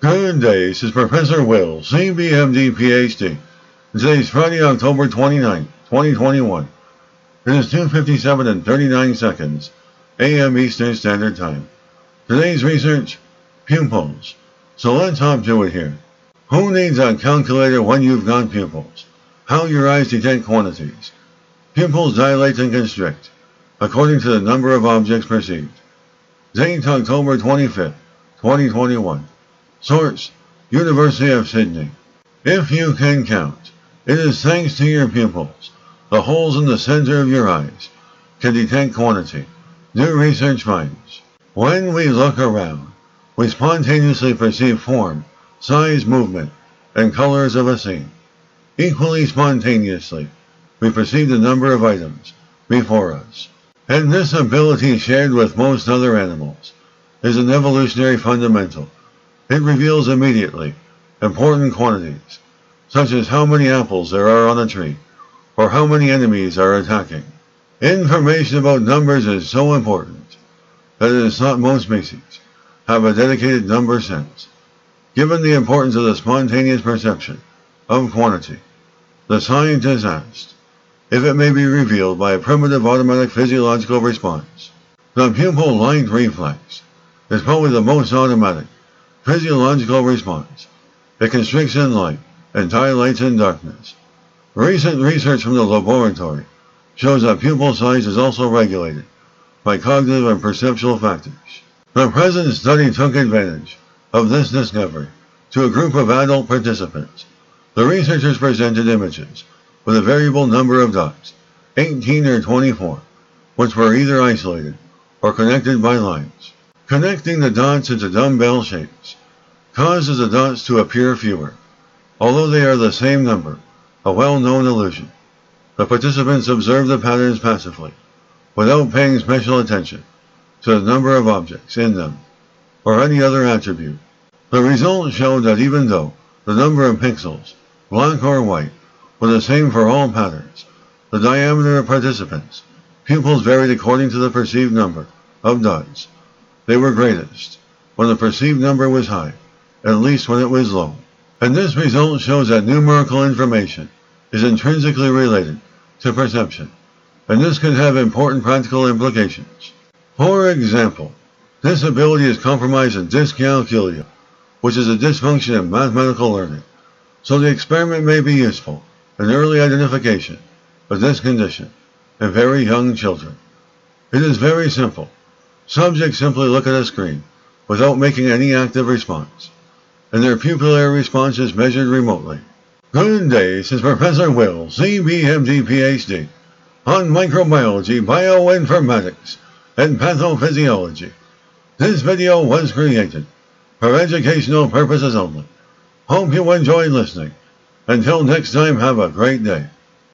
Good day, this is Professor Will, CBMD, PhD. Today is Friday, October 29, 2021. It is 2:57 and 39 seconds, a.m. Eastern Standard Time. Today's research, pupils. So let's hop to it here. Who needs a calculator when you've got pupils? How your eyes detect quantities. Pupils dilate and constrict, according to the number of objects perceived. Date, October 25th, 2021. Source, University of Sydney. If you can count, it is thanks to your pupils. The holes in the center of your eyes can detect quantity. New research finds. When we look around, we spontaneously perceive form, size, movement, and colors of a scene. Equally spontaneously, we perceive the number of items before us. And this ability, shared with most other animals, is an evolutionary fundamental. It reveals immediately important quantities, such as how many apples there are on a tree, or how many enemies are attacking. Information about numbers is so important that it is thought most species have a dedicated number sense. Given the importance of the spontaneous perception of quantity, the scientist asked if it may be revealed by a primitive automatic physiological response. The pupil light reflex is probably the most automatic physiological response. It constricts in light and dilates in darkness. Recent research from the laboratory shows that pupil size is also regulated by cognitive and perceptual factors. The present study took advantage of this discovery to a group of adult participants. The researchers presented images with a variable number of dots, 18 or 24, which were either isolated or connected by lines. Connecting the dots into dumbbell shapes causes the dots to appear fewer, although they are the same number, a well-known illusion. The participants observed the patterns passively, without paying special attention to the number of objects in them, or any other attribute. The results showed that even though the number of pixels, black or white, were the same for all patterns, the diameter of participants' pupils varied according to the perceived number of dots. They were greatest when the perceived number was high, at least when it was low. And this result shows that numerical information is intrinsically related to perception, and this can have important practical implications. For example, this ability is compromised in dyscalculia, which is a dysfunction in mathematical learning, so the experiment may be useful in early identification of this condition in very young children. It is very simple. Subjects simply look at a screen without making any active response, and their pupillary response is measured remotely. Good day, this is Professor Will, CBMD, PhD, on microbiology, bioinformatics, and pathophysiology. This video was created for educational purposes only. Hope you enjoyed listening. Until next time, have a great day.